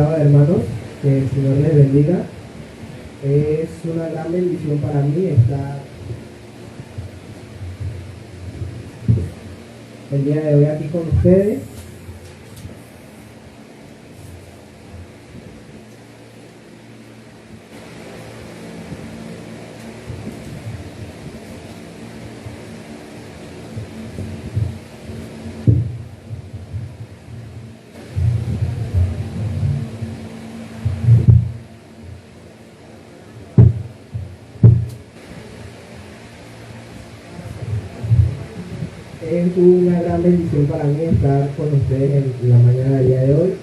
sábado, hermanos. Que el Señor les bendiga. Es una gran bendición para mí estar el día de hoy aquí con ustedes. Es una gran bendición para mí estar con ustedes en la mañana del día de hoy.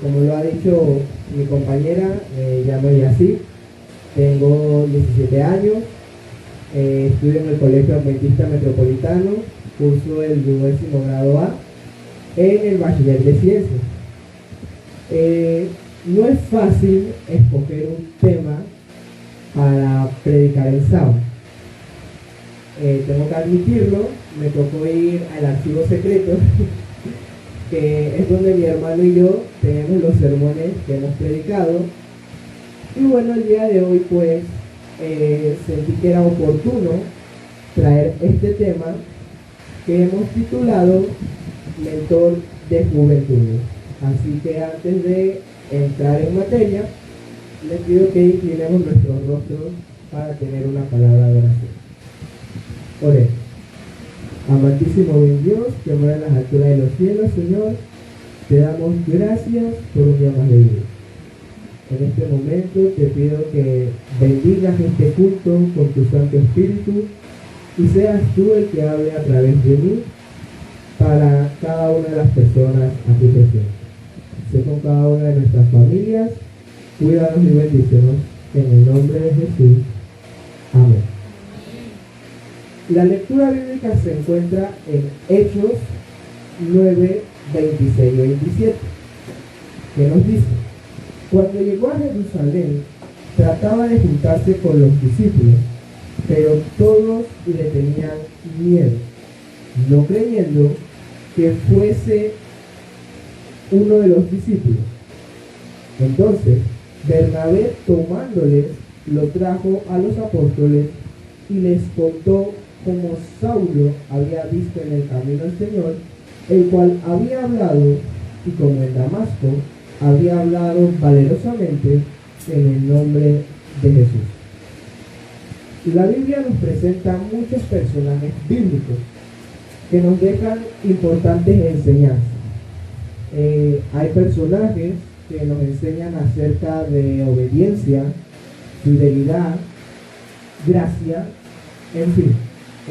Como lo ha dicho mi compañera, me llamo Yacir, tengo 17 años, estudio en el Colegio Adventista Metropolitano, curso el 9º grado A en el Bachiller de Ciencias. No es fácil escoger un tema para predicar el sábado. Tengo que admitirlo, me tocó ir al archivo secreto, que es donde mi hermano y yo tenemos los sermones que hemos predicado. Y bueno, el día de hoy pues sentí que era oportuno traer este tema que hemos titulado Mentor de Juventud. Así que antes de entrar en materia, les pido que inclinemos nuestros rostros para tener una palabra de oración. Oremos. Amantísimo buen Dios, que mora en las alturas de los cielos, Señor, te damos gracias por un día más de vida. En este momento te pido que bendigas este culto con tu Santo Espíritu y seas tú el que hable a través de mí para cada una de las personas aquí presentes. Sé con cada una de nuestras familias, cuídanos y bendícenos en el nombre de Jesús. Amén. La lectura bíblica se encuentra en Hechos 9, 26 y 27, que nos dice: cuando llegó a Jerusalén, trataba de juntarse con los discípulos, pero todos le tenían miedo, no creyendo que fuese uno de los discípulos. Entonces, Bernabé, tomándoles, lo trajo a los apóstoles y les contó como Saulo había visto en el camino al Señor, el cual había hablado, y como en Damasco había hablado valerosamente en el nombre de Jesús. La Biblia nos presenta muchos personajes bíblicos que nos dejan importantes enseñanzas. Hay personajes que nos enseñan acerca de obediencia, fidelidad, gracia, en fin,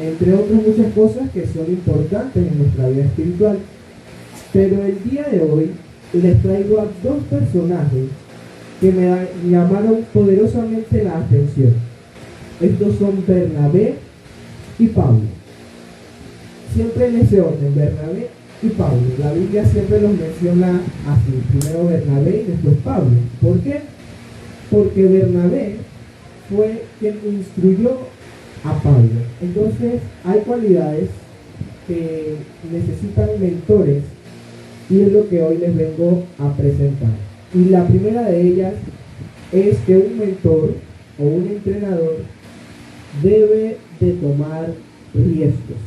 entre otras muchas cosas que son importantes en nuestra vida espiritual. Pero el día de hoy les traigo a dos personajes que me llamaron poderosamente la atención. Estos son Bernabé y Pablo. Siempre en ese orden, Bernabé y Pablo. La Biblia siempre los menciona así: primero Bernabé y después Pablo. ¿Por qué? Porque Bernabé fue quien instruyó a Pablo. Entonces hay cualidades que necesitan mentores y es lo que hoy les vengo a presentar. Y la primera de ellas es que un mentor o un entrenador debe de tomar riesgos.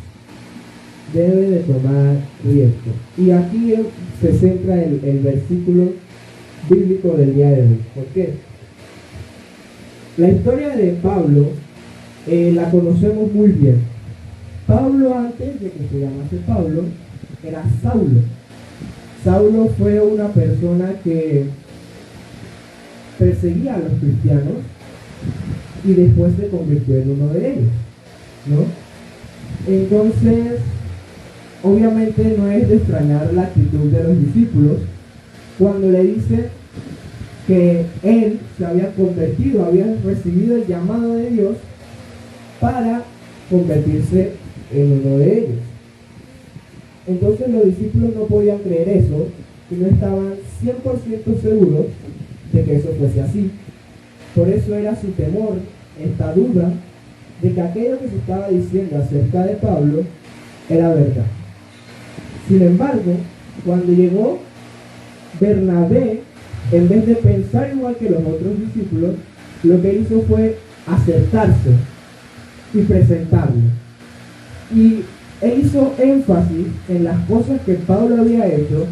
Debe de tomar riesgos. Y aquí se centra el versículo bíblico del día de hoy. ¿Por qué? La historia de Pablo la conocemos muy bien. Pablo, antes de que se llamase Pablo, era Saulo. Saulo fue una persona que perseguía a los cristianos y después se convirtió en uno de ellos, ¿no? Entonces, obviamente no es de extrañar la actitud de los discípulos cuando le dice que él se había convertido, había recibido el llamado de Dios para convertirse en uno de ellos. Entonces los discípulos no podían creer eso y no estaban 100% seguros de que eso fuese así. Por eso era su temor, esta duda de que aquello que se estaba diciendo acerca de Pablo era verdad. Sin embargo, cuando llegó Bernabé En vez de pensar igual que los otros discípulos, lo que hizo fue acercarse y presentarlo. Y él hizo énfasis en las cosas que Pablo había hecho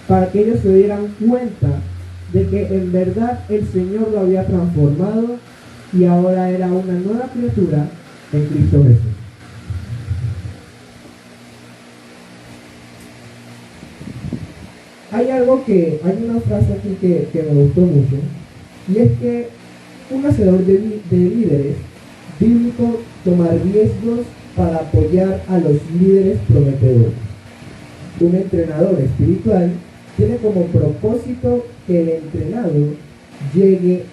para que ellos se dieran cuenta de que en verdad el Señor lo había transformado y ahora era una nueva criatura en Cristo Jesús. Hay una frase aquí que me gustó mucho, y es que un hacedor de líderes bíblico toma riesgos para apoyar a los líderes prometedores. Un entrenador espiritual tiene como propósito que el entrenado llegue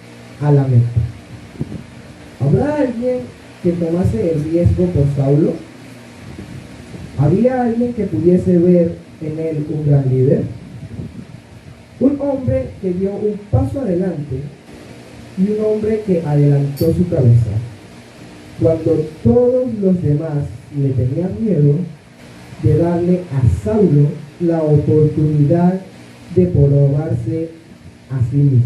a la meta. ¿Habrá alguien que tomase el riesgo por Saulo? ¿Había alguien que pudiese ver en él un gran líder? Un hombre que dio un paso adelante y un hombre que adelantó su cabeza. Cuando todos los demás le tenían miedo de darle a Saulo la oportunidad de probarse a sí mismo.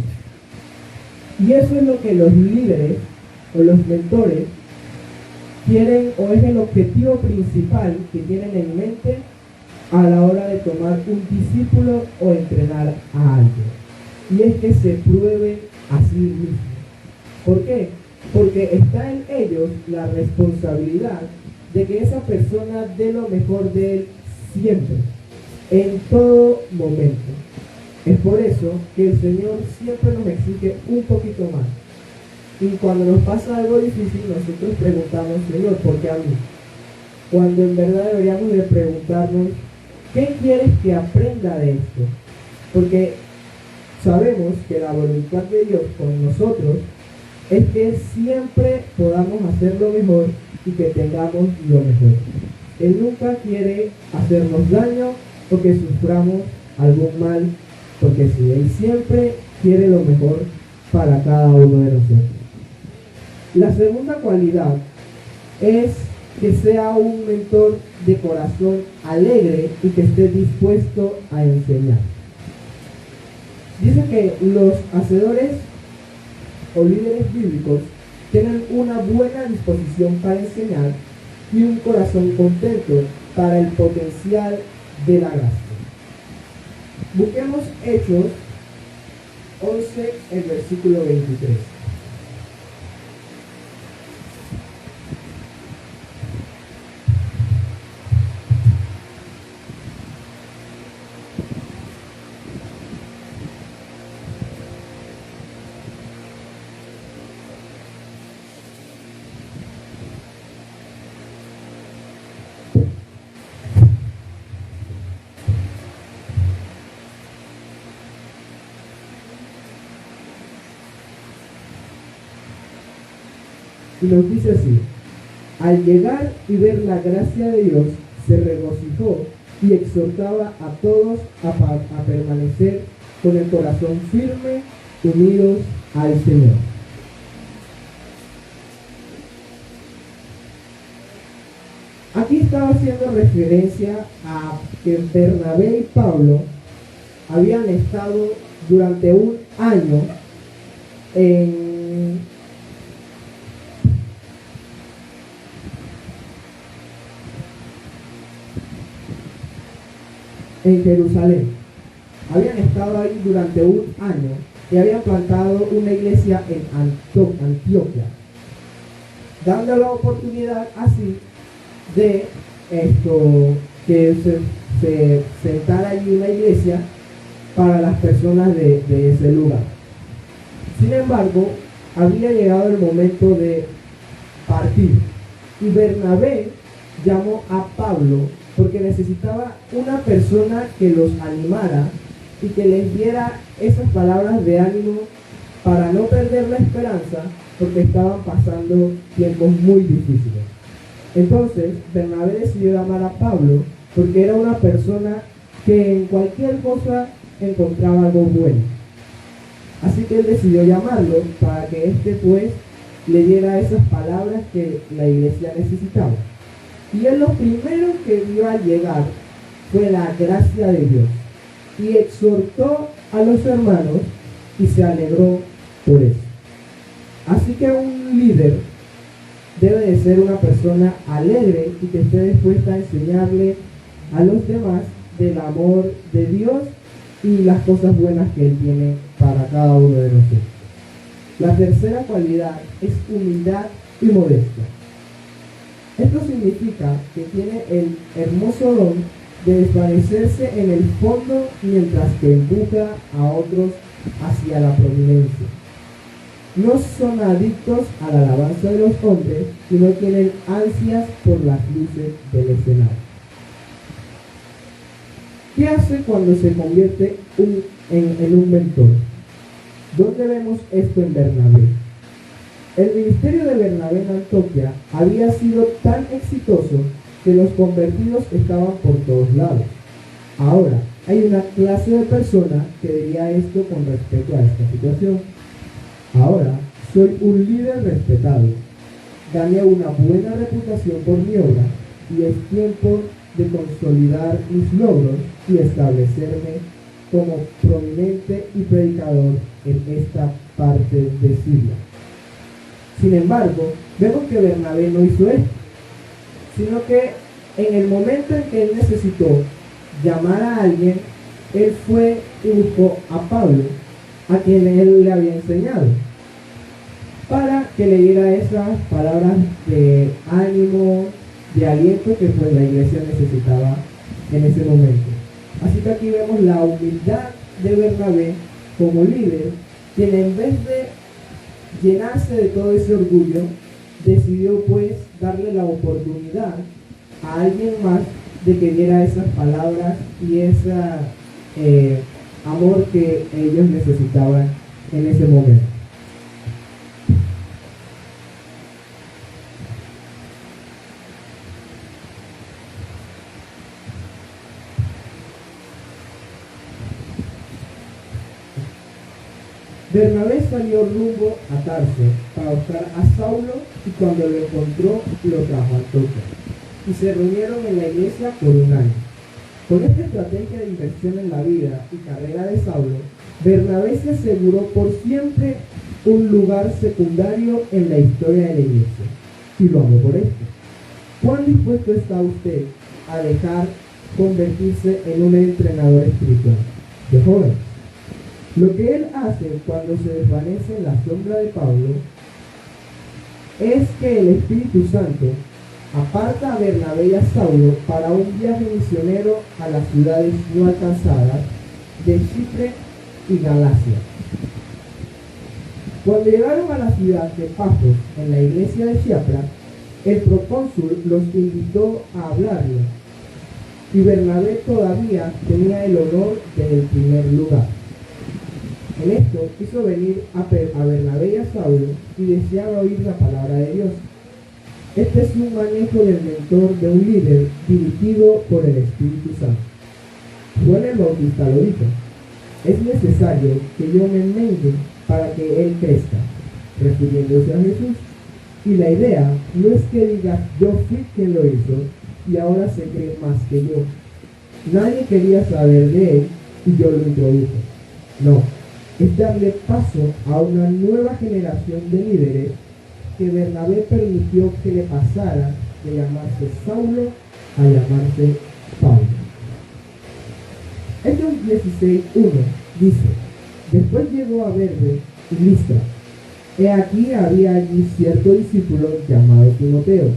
Y eso es lo que los líderes o los mentores quieren, o es el objetivo principal que tienen en mente a la hora de tomar un discípulo o entrenar a alguien. Y es que se pruebe a sí mismo. ¿Por qué? Porque está en ellos la responsabilidad de que esa persona dé lo mejor de él siempre, en todo momento. Es por eso que el Señor siempre nos exige un poquito más. Y cuando nos pasa algo difícil, nosotros preguntamos, Señor, ¿por qué a mí? Cuando en verdad deberíamos de preguntarnos, ¿qué quieres que aprenda de esto? Porque sabemos que la voluntad de Dios con nosotros es que siempre podamos hacer lo mejor y que tengamos lo mejor. Él nunca quiere hacernos daño o que suframos algún mal, porque sí, Él siempre quiere lo mejor para cada uno de nosotros. La segunda cualidad es que sea un mentor de corazón alegre y que esté dispuesto a enseñar. Dice que los hacedores o líderes bíblicos tienen una buena disposición para enseñar y un corazón contento para el potencial de la gracia. Busquemos Hechos 11, el versículo 23. Y nos dice así: al llegar y ver la gracia de Dios, se regocijó y exhortaba a todos a permanecer con el corazón firme, unidos al Señor. Aquí estaba haciendo referencia a que Bernabé y Pablo habían estado durante un año en Jerusalén. Habían estado ahí durante un año y habían plantado una iglesia en Antioquia, dando la oportunidad así de que se sentara allí una iglesia para las personas de ese lugar. Sin embargo, había llegado el momento de partir y Bernabé llamó a Pablo porque necesitaba una persona que los animara y que les diera esas palabras de ánimo para no perder la esperanza, porque estaban pasando tiempos muy difíciles. Entonces, Bernabé decidió llamar a Pablo porque era una persona que en cualquier cosa encontraba algo bueno. Así que él decidió llamarlo para que pues le diera esas palabras que la iglesia necesitaba. Y él lo primero que vio al llegar fue la gracia de Dios y exhortó a los hermanos y se alegró por eso. Así que un líder debe de ser una persona alegre y que esté dispuesta a enseñarle a los demás del amor de Dios y las cosas buenas que Él tiene para cada uno de nosotros. La tercera cualidad es humildad y modestia. Esto significa que tiene el hermoso don de desvanecerse en el fondo mientras que empuja a otros hacia la prominencia. No son adictos a la alabanza de los hombres y no tienen ansias por las luces del escenario. ¿Qué hace cuando se convierte en un mentor? ¿Dónde vemos esto en Bernabé? El ministerio de Bernabé en Antioquía había sido tan exitoso que los convertidos estaban por todos lados. Ahora, hay una clase de persona que diría esto con respecto a esta situación. Ahora, soy un líder respetado. Gané una buena reputación por mi obra y es tiempo de consolidar mis logros y establecerme como prominente y predicador en esta parte de Siria. Sin embargo, vemos que Bernabé no hizo esto, sino que en el momento en que él necesitó llamar a alguien, él fue y buscó a Pablo, a quien él le había enseñado, para que le diera esas palabras de ánimo, de aliento que pues la iglesia necesitaba en ese momento. Así que aquí vemos la humildad de Bernabé como líder, quien en vez de llenarse de todo ese orgullo, decidió pues darle la oportunidad a alguien más de que diera esas palabras y ese amor que ellos necesitaban en ese momento. Bernabé salió rumbo a Tarso para buscar a Saulo y cuando lo encontró lo trajo a Antioquía y se reunieron en la iglesia por un año. Con esta estrategia de inversión en la vida y carrera de Saulo, Bernabé se aseguró por siempre un lugar secundario en la historia de la iglesia y lo amó por esto. ¿Cuán dispuesto está usted a dejar convertirse en un entrenador espiritual de jóvenes? Lo que él hace cuando se desvanece en la sombra de Pablo es que el Espíritu Santo aparta a Bernabé y a Saulo para un viaje misionero a las ciudades no alcanzadas de Chipre y Galacia. Cuando llegaron a la ciudad de Pafos, en la iglesia de Chipre, el procónsul los invitó a hablarle y Bernabé todavía tenía el honor del primer lugar. En esto hizo venir a Bernabé y a Saulo y deseaba oír la palabra de Dios. Este es un manejo del mentor de un líder dirigido por el Espíritu Santo. Juan el Bautista lo dijo: es necesario que yo me mengue para que Él crezca, refiriéndose a Jesús. Y la idea no es que digas yo fui quien lo hizo y ahora se cree más que yo. Nadie quería saber de Él y yo lo introduje. No. Es darle paso a una nueva generación de líderes que Bernabé permitió que le pasara de llamarse Saulo a llamarse Pablo. Hechos 16:1 dice: después llegó a Derbe y Listra. He aquí había allí cierto discípulo llamado Timoteo,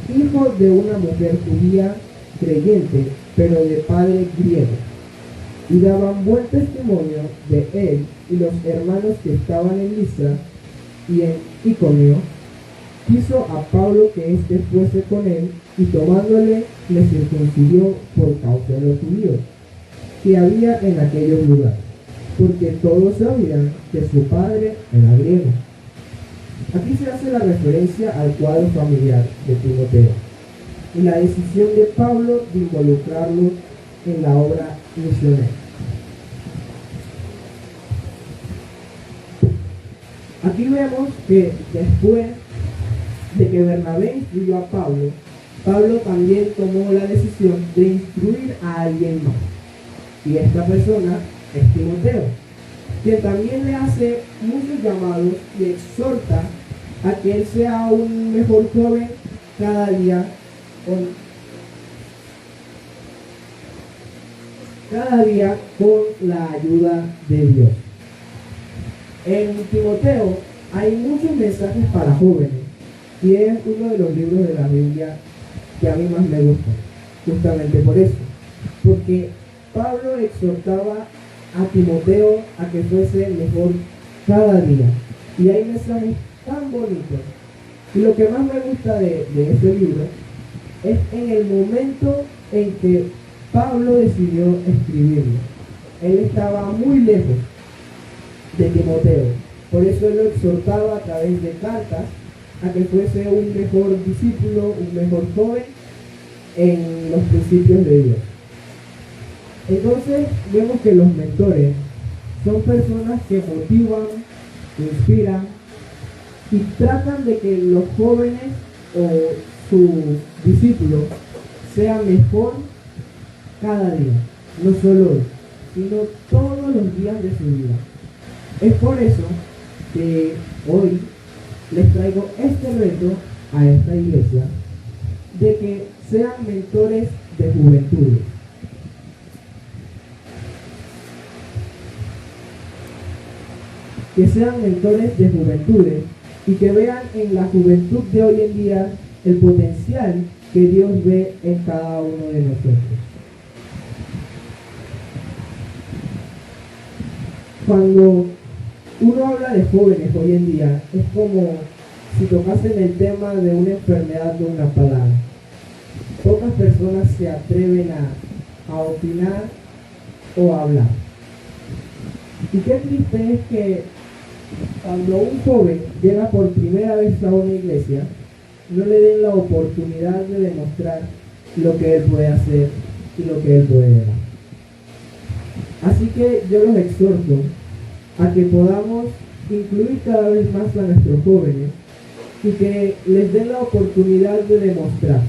hijo de una mujer judía creyente, pero de padre griego. Y daban buen testimonio de él, y los hermanos que estaban en Listra y en Iconio quiso a Pablo que éste fuese con él, y tomándole le circuncidó por causa de los judíos que había en aquellos lugares, porque todos sabían que su padre era griego. Aquí se hace la referencia al cuadro familiar de Timoteo y la decisión de Pablo de involucrarlo en la obra misionera. Aquí vemos que después de que Bernabé instruyó a Pablo, Pablo también tomó la decisión de instruir a alguien más. Y esta persona es Timoteo. quien también le hace muchos llamados y exhorta a que él sea un mejor joven cada día, con la ayuda de Dios. En Timoteo hay muchos mensajes para jóvenes y es uno de los libros de la Biblia que a mí más me gusta, justamente por eso, porque Pablo exhortaba a Timoteo a que fuese mejor cada día, y hay mensajes tan bonitos. Y lo que más me gusta de este libro es en el momento en que Pablo decidió escribirlo. Él estaba muy lejos de Timoteo, por eso él lo exhortaba a través de cartas a que fuese un mejor discípulo, un mejor joven en los principios de Dios. Entonces vemos que los mentores son personas que motivan, inspiran y tratan de que los jóvenes o sus discípulos sean mejor cada día, no solo hoy, sino todos los días de su vida. Es por eso que hoy les traigo este reto a esta iglesia de que sean mentores de juventudes. Que sean mentores de juventudes y que vean en la juventud de hoy en día el potencial que Dios ve en cada uno de nosotros. Cuando uno habla de jóvenes hoy en día, es como si tocasen el tema de una enfermedad de una palabra. Pocas personas se atreven a opinar o a hablar. Y qué triste es que cuando un joven llega por primera vez a una iglesia, no le den la oportunidad de demostrar lo que él puede hacer y lo que él puede dar. Así que yo los exhorto a que podamos incluir cada vez más a nuestros jóvenes y que les den la oportunidad de demostrar.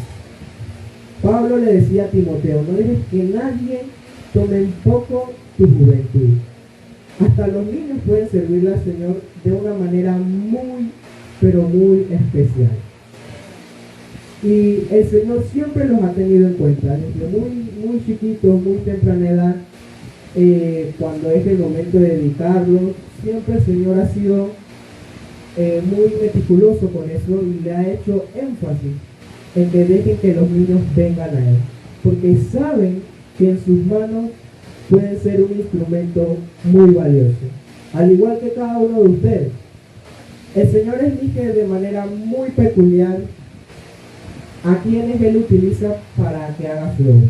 Pablo le decía a Timoteo, no dejes que nadie tome en poco tu juventud. Hasta los niños pueden servirle al Señor de una manera muy, pero muy especial. Y el Señor siempre los ha tenido en cuenta, desde muy chiquitos, muy temprana edad, cuando es el momento de dedicarlos, siempre el Señor ha sido muy meticuloso con eso y le ha hecho énfasis en que dejen que los niños vengan a Él, porque saben que en sus manos pueden ser un instrumento muy valioso, al igual que cada uno de ustedes. El Señor elige de manera muy peculiar a quienes Él utiliza para que haga su obra.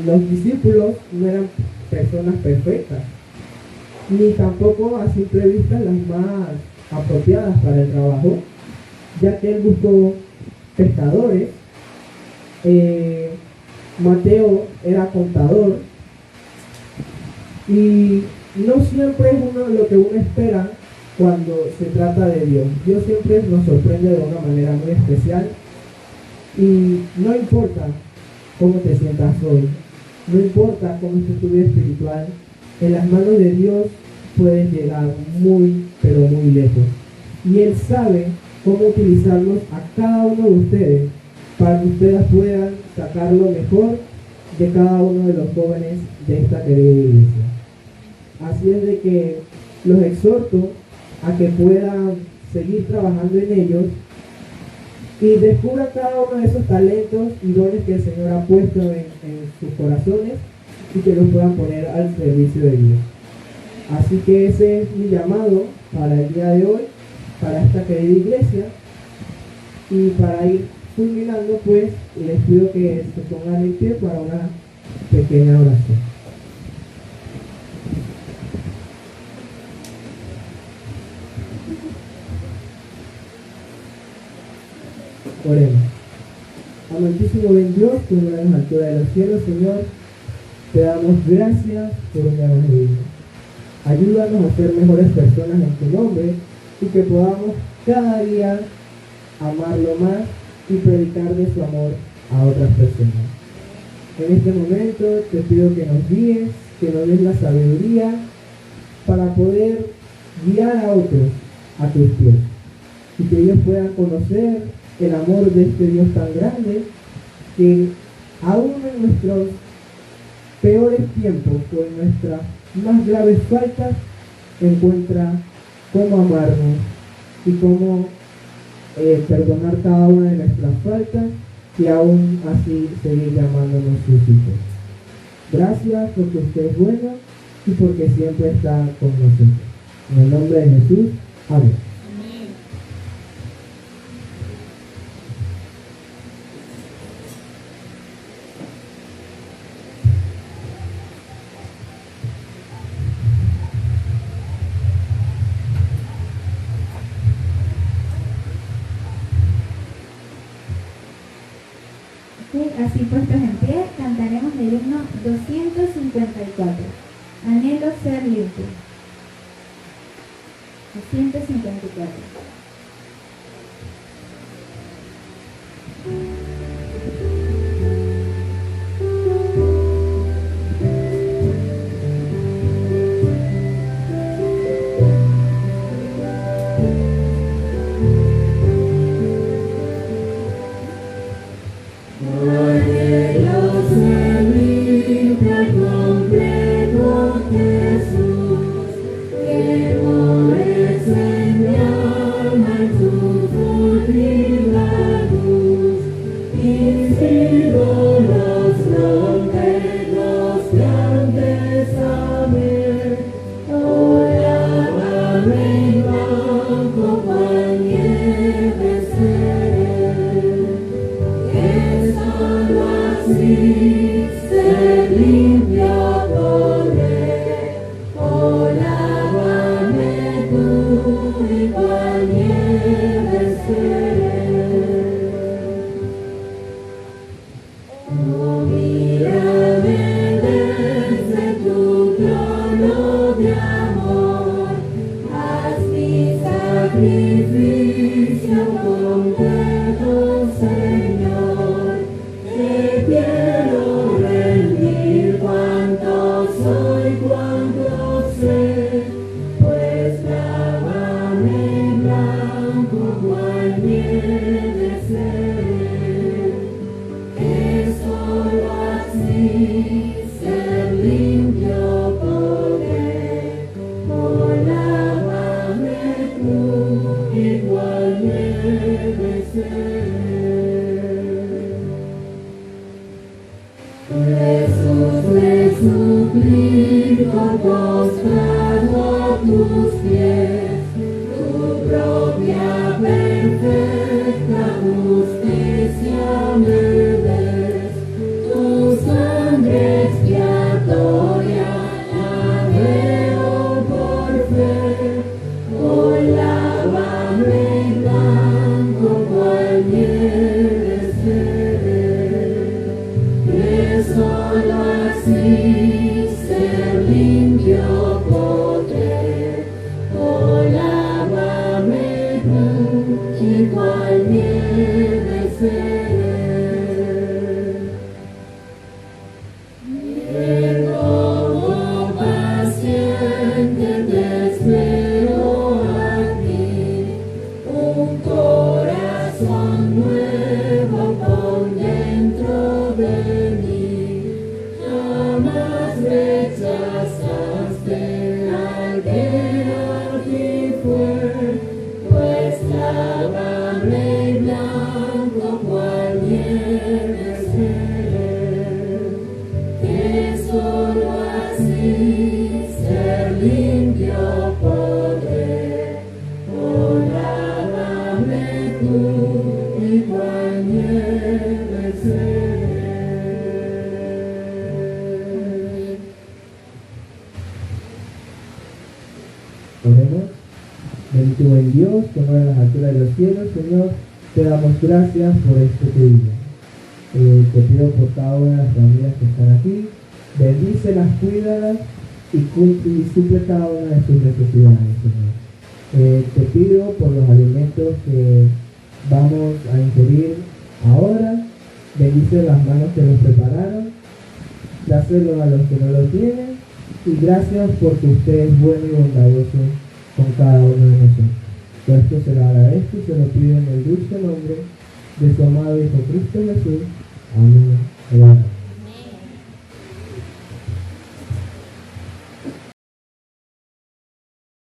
Los discípulos no eran personas perfectas, ni tampoco a simple vista las más apropiadas para el trabajo, ya que Él buscó pescadores. Mateo era contador, y no siempre es lo que uno espera cuando se trata de Dios. Dios siempre nos sorprende de una manera muy especial, y no importa cómo te sientas hoy, no importa cómo esté tu vida espiritual, en las manos de Dios puedes llegar muy, pero muy lejos. Y Él sabe cómo utilizarlos a cada uno de ustedes para que ustedes puedan sacar lo mejor de cada uno de los jóvenes de esta querida iglesia. Así es de que los exhorto a que puedan seguir trabajando en ellos y descubran cada uno de esos talentos y dones que el Señor ha puesto en sus corazones y que los puedan poner al servicio de Dios. Así que ese es mi llamado para el día de hoy, para esta querida iglesia. Y para ir culminando, pues les pido que se pongan en pie para una pequeña oración. Oremos. Amantísimo buen Dios, que en las alturas de los cielos, Señor, te damos gracias por un evangelio. Ayúdanos a ser mejores personas en tu nombre y que podamos cada día amarlo más y predicar de su amor a otras personas. En este momento te pido que nos guíes, que nos des la sabiduría para poder guiar a otros a tus pies y que ellos puedan conocer el amor de este Dios tan grande que aún en nuestros peores tiempos o en nuestras más graves faltas encuentra cómo amarnos y cómo perdonar cada una de nuestras faltas y aún así seguir llamándonos sus hijos. Gracias porque usted es bueno y porque siempre está con nosotros. En el nombre de Jesús, amén. Así puestos en pie, cantaremos el himno 254. Anhelo ser limpio. 254. Oremos. Bendito buen Dios, que mora en las alturas de los cielos, Señor, te damos gracias por este día. Te pido por cada una de las familias que están aquí, bendícelas, cuídalas y suple cada una de sus necesidades, Señor. Te pido por los alimentos que vamos a ingerir ahora, bendice las manos que los prepararon, dáselo a los que no lo tienen y gracias porque usted es bueno y bondadoso con cada uno de nosotros. Por esto se lo agradezco y se lo pido en el dulce nombre de su amado Hijo Cristo Jesús. Amén. Amén.